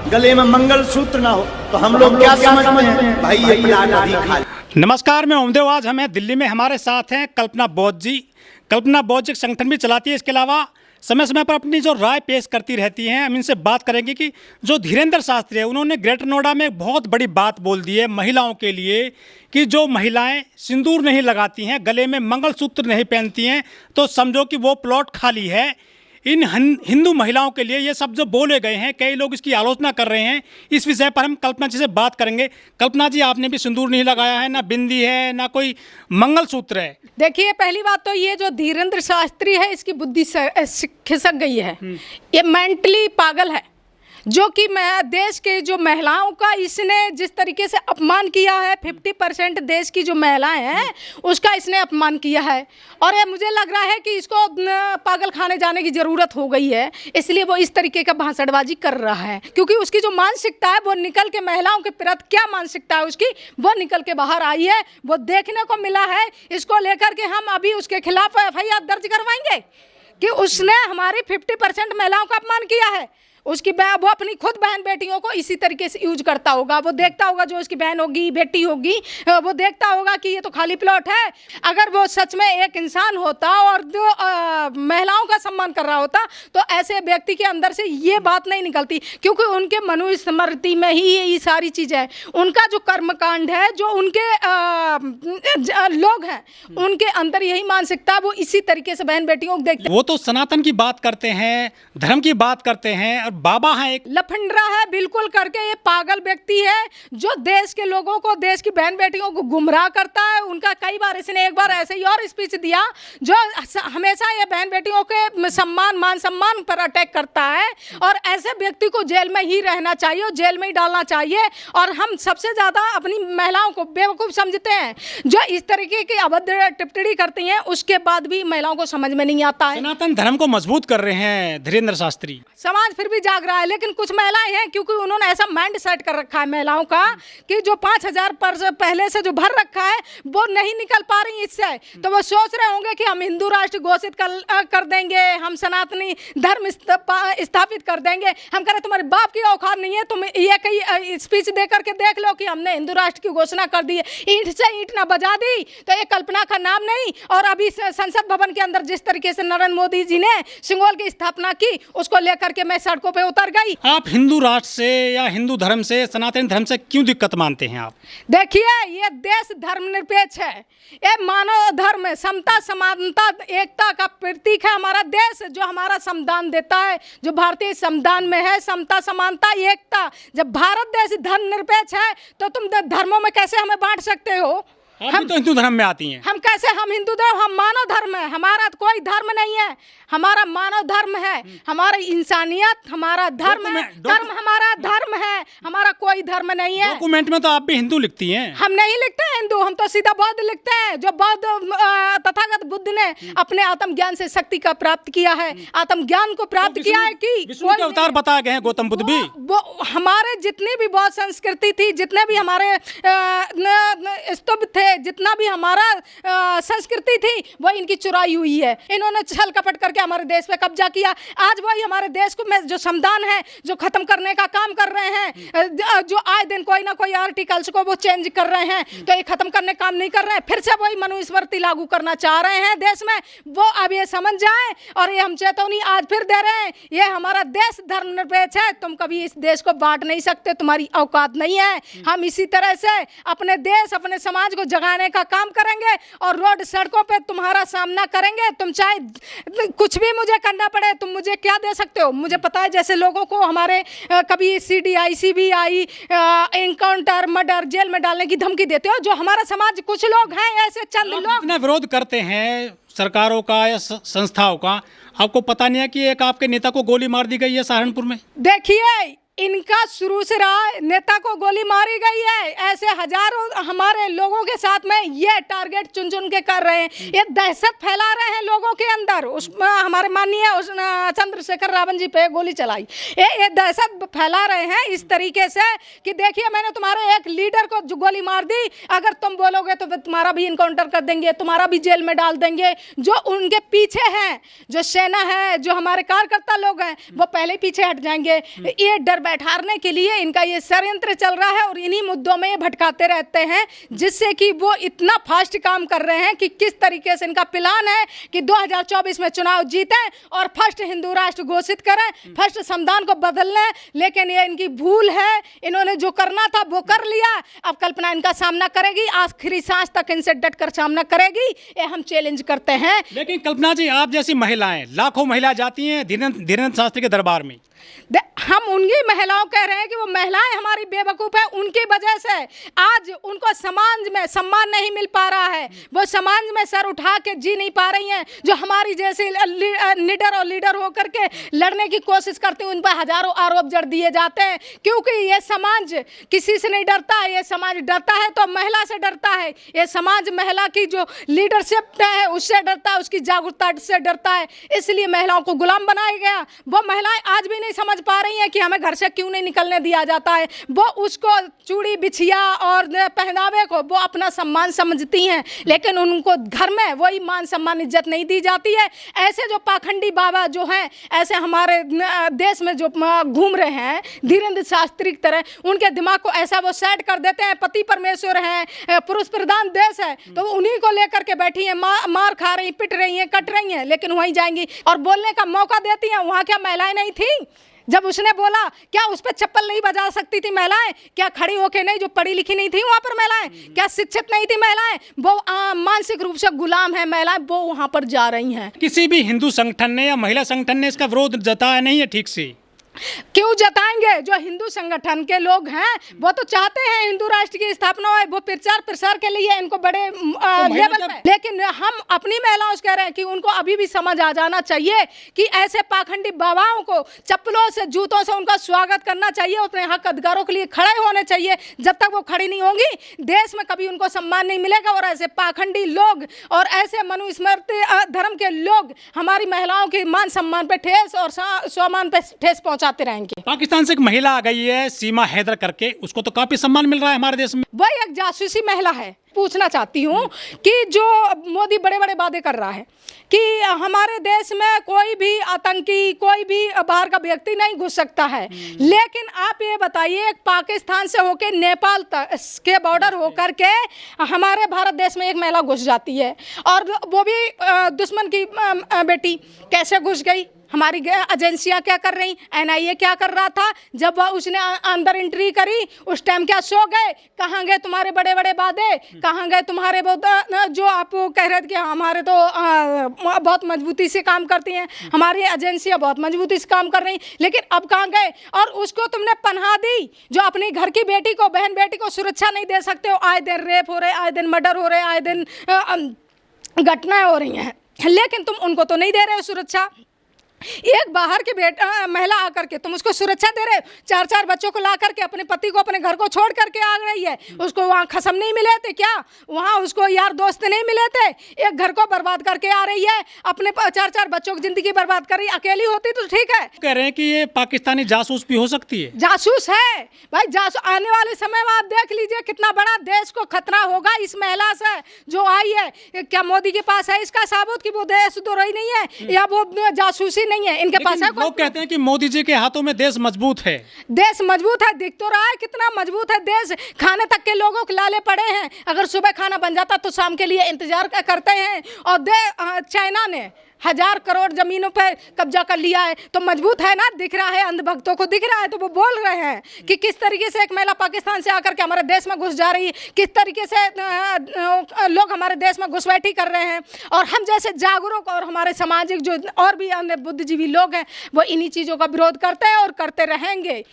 गले में मंगलसूत्र ना हो तो हम लोग क्या समझते हैं भाई ये प्लाट अभी खाली। नमस्कार, मैं ओमदेव। आज हम हैं दिल्ली में, हमारे साथ हैं कल्पना बौद्ध जी। कल्पना बौद्ध जी संगठन भी चलाती है, इसके अलावा समय समय पर अपनी जो राय पेश करती रहती हैं। हम इनसे बात करेंगे कि जो धीरेंद्र शास्त्री है, उन्होंने ग्रेटर नोएडा में एक बहुत बड़ी बात बोल दी है महिलाओं के लिए कि जो महिलाएं सिंदूर नहीं लगाती हैं, गले में मंगलसूत्र नहीं पहनती हैं, तो समझो कि वो प्लॉट खाली है। इन हिंदू महिलाओं के लिए ये सब जो बोले गए हैं, कई लोग इसकी आलोचना कर रहे हैं। इस विषय पर हम कल्पना जी से बात करेंगे। कल्पना जी, आपने भी सिंदूर नहीं लगाया है, ना बिंदी है, ना कोई मंगलसूत्र है। देखिए, पहली बात तो ये जो धीरेंद्र शास्त्री है, इसकी बुद्धि खिसक गई है। ये मेंटली पागल है। जो कि देश के जो महिलाओं का इसने जिस तरीके से अपमान किया है, 50% देश की जो महिलाएं हैं उसका इसने अपमान किया है। और ये मुझे लग रहा है कि इसको पागल खाने जाने की ज़रूरत हो गई है, इसलिए वो इस तरीके का भाषणबाजी कर रहा है। क्योंकि उसकी जो मानसिकता है वो निकल के, महिलाओं के प्रति क्या मानसिकता है उसकी, वो निकल के बाहर आई है, वो देखने को मिला है। इसको लेकर के हम अभी उसके खिलाफ FIR दर्ज करवाएंगे कि उसने हमारी 50% महिलाओं का अपमान किया है। उसकी वो अपनी खुद बहन बेटियों को इसी तरीके से यूज करता होगा। वो देखता होगा, जो उसकी बहन होगी, बेटी होगी, वो देखता होगा कि ये तो खाली प्लॉट है। अगर वो सच में एक इंसान होता और जो महिलाओं का सम्मान कर रहा होता, तो ऐसे व्यक्ति के अंदर से ये बात नहीं निकलती। क्योंकि उनके मनुस्मृति में ही ये सारी चीज़ें हैं। उनका जो कर्मकांड है, जो उनके लोग हैं, उनके अंदर यही मानसिकता, वो इसी तरीके से बहन बेटियों को देखते। वो तो सनातन की बात करते हैं, धर्म की बात करते हैं, और बाबा हैं एक लफंडरा है बिल्कुल करके। ये पागल व्यक्ति है जो देश के लोगों को, देश की बहन बेटियों को गुमराह करता है। उनका कई बार, इसने एक बार ऐसे ही और स्पीच दिया जो हमेशा ये बहन बेटियों के सम्मान, मान सम्मान पर अटैक करता है। और ऐसे व्यक्ति को जेल में ही रहना चाहिए और जेल में ही डालना चाहिए। और हम सबसे ज़्यादा अपनी महिलाओं को बेवकूफ़ समझते हैं जो इस तरीके की अभद्र टिप्पणी करती हैं, उसके बाद भी महिलाओं को समझ में नहीं आता है। सनातन धर्म को मजबूत कर रहे हैं धीरेंद्र शास्त्री। समाज फिर भी जाग रहा है, लेकिन कुछ महिलाएं हैं, क्योंकि उन्होंने ऐसा माइंड सेट कर रखा है महिलाओं का कि जो 5,000 पर पहले से जो भर रखा है वो नहीं निकल पा रही इससे। तो वो सोच रहे होंगे कि हम हिंदू राष्ट्र घोषित कर देंगे, हम सनातनी धर्म स्थापित कर देंगे। हम कह रहे तुम्हारे बाप की औकात नहीं है, तुम ये कहीं स्पीच दे करके देख लो कि हमने हिंदू राष्ट्र की घोषणा कर दी है। ईंट से ईंट ना बजा दी तो ये कल्पना का नाम नहीं। और अभी संसद भवन के अंदर जिस तरीके से नरेंद्र मोदी जी ने सिंगोल की स्थापना की, उसको लेकर के मैं सड़कों पे उतर गई। आप हिंदू राष्ट्र से या हिंदू धर्म से, सनातन धर्म से क्यों दिक्कत मानते हैं आप? देखिए, ये देश धर्मनिरपेक्ष है, ये मानव धर्म है, समता समानता एकता का प्रतीक है हमारा देश, जो हमारा संविधान देता है, जो भारतीय संविधान में है, समता समानता एकता। जब भारत देश धर्मनिरपेक्ष है तो तुम धर्मों में कैसे हमें बांट सकते हो? हम तो हिंदू धर्म में आती हैं। हम कैसे, हम हिंदू धर्म, हम मानव धर्म है, हमारा कोई धर्म नहीं है, हमारा मानव धर्म है, हमारा इंसानियत हमारा धर्म है, धर्म हमारा धर्म है, हमारा कोई धर्म नहीं है। डॉक्यूमेंट में तो आप भी हिंदू लिखती हैं। हम नहीं लिखते हैं हिंदू, हम तो सीधा बौद्ध लिखते हैं। जो बौद्ध तथागत बुद्ध ने अपने आत्मज्ञान से शक्ति का प्राप्त किया है, आत्मज्ञान को प्राप्त किया है कि विष्णु के अवतार बताए गए हैं, गौतम बुद्ध भी। वो हमारे जितनी भी बौद्ध संस्कृति थी, जितने भी हमारे स्तूप थे, जितना भी हमारा संस्कृति थी, वो इनकी चुराई हुई है। इन्होंने छल कपट करके हमारे देश पे कब्जा किया। आज वही हमारे देश को में जो संविधान है, जो खत्म करने का काम कर रहे हैं, जो आए दिन कोई ना कोई आर्टिकल्स को वो चेंज कर रहे हैं, तो ये खत्म करने का काम नहीं कर रहे हैं। फिर से वही मनुस्मृति लागू करना चाह रहे हैं देश में। वो अब ये समझ जाए, और ये हम चेतावनी आज फिर दे रहे हैं, ये हमारा देश धर्मनिरपेक्ष है, तुम कभी इस देश को बांट नहीं सकते, तुम्हारी औकात नहीं है। हम इसी तरह से अपने देश, अपने समाज को जगाने का काम करेंगे और रोड सड़कों पे तुम्हारा सामना करेंगे। तुम चाहे कुछ भी मुझे करना पड़े, तुम मुझे क्या दे सकते हो? मुझे पता है, जैसे लोगों को हमारे कभी CDI CBI encounter, murder, jail में डालने की धमकी देते हो, जो हमारा समाज कुछ लोग हैं ऐसे चंद लोग इतना विरोध करते हैं सरकारों का या संस्थाओं का, आपको पता नहीं है कि एक आपके नेता को गोली मार दी गई है सहारनपुर में? देखिए, इनका शुरू से रहा, नेता को गोली मारी गई है, ऐसे हजारों हमारे लोगों के साथ में ये टारगेट चुन चुन के कर रहे हैं, ये दहशत फैला रहे हैं लोगों के अंदर। उसमें हमारे माननीय चंद्रशेखर रावण जी पे गोली चलाई, ये दहशत फैला रहे हैं इस तरीके से कि देखिए, मैंने तुम्हारे एक लीडर को जो गोली मार दी, अगर तुम बोलोगे तो तुम्हारा भी इनकाउंटर कर देंगे, तुम्हारा भी जेल में डाल देंगे। जो उनके पीछे हैं, जो सेना है, जो हमारे कार्यकर्ता लोग हैं, वो पहले पीछे हट जाएंगे। ये डर बैठाने के लिए इनका ये षड्यंत्र चल रहा है और इन्हीं मुद्दों में ये भटकाते रहते हैं, जिससे कि वो इतना फास्ट काम कर रहे हैं कि किस तरीके से इनका प्लान है कि 2024 में चुनाव जीतें और फर्स्ट हिंदू राष्ट्र घोषित करें, फर्स्ट संविधान को बदल लें। लेकिन ये इनकी भूल है, इन्होंने जो करना था वो कर लिया। अब कल्पना इनका सामना करेगी, आखिरी सांस तक इनसे डटकर सामना करेगी, ये हम चैलेंज करते हैं। लेकिन कल्पना जी, आप जैसी महिलाएं, लाखों महिलाएं जाती हैं धीरेन्द्र शास्त्री के दरबार में। हम उनकी महिलाओं कह रहे हैं कि वो महिलाएं हमारी बेवकूफ़ है, उनकी वजह से आज उनको समाज में सम्मान नहीं मिल पा रहा है, वो समाज में सर उठा के जी नहीं पा रही हैं। जो हमारी जैसे निडर और लीडर होकर के लड़ने की कोशिश करते हैं, उन पर हजारों आरोप जड़ दिए जाते हैं, क्योंकि ये समाज किसी से नहीं डरता। ये समाज डरता है तो महिला से डरता है, ये समाज महिला की जो लीडरशिप है उससे डरता है, उसकी जागरूकता से डरता है, इसलिए महिलाओं को गुलाम बनाया गया। वो महिलाएं आज भी नहीं समझ पा रही हैं कि हमें घर से क्यों नहीं निकलने दिया जाता है। वो उसको चूड़ी बिछिया और पहनावे को वो अपना सम्मान समझती हैं, लेकिन उनको घर में वही मान सम्मान इज्जत नहीं दी जाती है। ऐसे जो पाखंडी बाबा जो हैं, ऐसे हमारे देश में जो घूम रहे हैं धीरेन्द्र शास्त्री की तरह, उनके दिमाग को ऐसा वो सेट कर देते हैं। पति परमेश्वर हैं, पुरुष प्रधान देश है, तो उन्हीं को लेकर के बैठी हैं, मार खा रही, पिट रही हैं, कट रही हैं, लेकिन वहीं जाएंगी और बोलने का मौका देती हैं। वहाँ क्या महिलाएं नहीं थी? जब उसने बोला, क्या उस पर चप्पल नहीं बजा सकती थी महिलाएं? क्या खड़ी होके नहीं, जो पढ़ी लिखी नहीं थी वहाँ पर महिलाएं? क्या शिक्षित नहीं थी महिलाएं? वो मानसिक रूप से गुलाम है महिलाएं, वो वहाँ पर जा रही हैं। किसी भी हिंदू संगठन ने या महिला संगठन ने इसका विरोध जताया नहीं है ठीक से। क्यों जताएंगे? जो हिंदू संगठन के लोग हैं वो तो चाहते हैं हिंदू राष्ट्र की स्थापना हो, वो प्रचार प्रसार के लिए इनको बड़े लेवल पे, लेकिन हम अपनी महिलाओं से कह रहे हैं कि उनको अभी भी समझ आ जाना चाहिए कि ऐसे पाखंडी बाबाओं को चप्पलों से, जूतों से उनका स्वागत करना चाहिए, अपने हक अधिकारों के लिए खड़े होने चाहिए। जब तक वो खड़ी नहीं होंगी, देश में कभी उनको सम्मान नहीं मिलेगा और ऐसे पाखंडी लोग और ऐसे मनुस्मृति धर्म के लोग हमारी महिलाओं के मान सम्मान पे ठेस और स्वाभिमान पे ठेस पहुंचा रहेंगे। पाकिस्तान से एक महिला आ गई है सीमा हैदर करके, उसको तो काफी सम्मान मिल रहा है हमारे देश में। वह एक जासूसी महिला है। पूछना चाहती हूँ कि जो मोदी बड़े बड़े वादे कर रहा है कि हमारे देश में कोई भी आतंकी, कोई भी बाहर का व्यक्ति नहीं घुस सकता है, लेकिन आप ये बताइए, एक पाकिस्तान से होके नेपाल के बॉर्डर होकर के हमारे भारत देश में एक महिला घुस जाती है, और वो भी दुश्मन की बेटी कैसे घुस गई? हमारी एजेंसियां क्या कर रही, NIA क्या कर रहा था? जब उसने अंदर एंट्री करी उस टाइम क्या सो गए? कहाँ गए तुम्हारे बड़े बड़े वादे? कहाँ गए तुम्हारे जो आप कह रहे थे कि हमारे तो बहुत मजबूती से काम करती हैं, हमारी एजेंसियां बहुत मजबूती से काम कर रही, लेकिन अब कहाँ गए? और उसको तुमने पनाह दी, जो अपनी घर की बेटी को, बहन बेटी को सुरक्षा नहीं दे सकते हो। आए दिन रेप हो रहे, आए दिन मर्डर हो रहे, आए दिन घटनाएं हो रही हैं, लेकिन तुम उनको तो नहीं दे रहे हो सुरक्षा। एक बाहर की महिला आकर के तुम उसको सुरक्षा दे रहे हो, 4-4 बच्चों को ला करके अपने पति को अपने घर को छोड़ करके आ रही है। उसको वहाँ खसम नहीं मिले थे क्या? वहाँ उसको यार दोस्त नहीं मिले थे? एक घर को बर्बाद करके आ रही है, अपने 4-4 बच्चों की जिंदगी बर्बाद कर रही। अकेली होती तो ठीक है। कह रहे हैं कि ये पाकिस्तानी जासूस भी हो सकती है। जासूस है भाई, जासूस। आने वाले समय में आप देख लीजिए कितना बड़ा देश को खतरा होगा इस महिला से जो आई है। क्या मोदी के पास है इसका साबुत कि वो देशद्रोही नहीं है या वो जासूसी नहीं है? इनके पास है। लोग कहते हैं कि मोदी जी के हाथों में देश मजबूत है। देश मजबूत है, दिख तो रहा है कितना मजबूत है देश। खाने तक के लोगों को लाले पड़े हैं, अगर सुबह खाना बन जाता तो शाम के लिए इंतजार करते हैं। और चाइना ने 1000 करोड़ जमीनों पर कब्जा कर लिया है, तो मजबूत है ना, दिख रहा है, अंधभक्तों को दिख रहा है। तो वो बोल रहे हैं कि किस तरीके से एक महिला पाकिस्तान से आकर के हमारे देश में घुस जा रही है, किस तरीके से लोग हमारे देश में घुसपैठी कर रहे हैं। और हम जैसे जागरूक और हमारे सामाजिक जो और भी अन्य बुद्धिजीवी लोग हैं, वो इन्हीं चीज़ों का विरोध करते हैं और करते रहेंगे।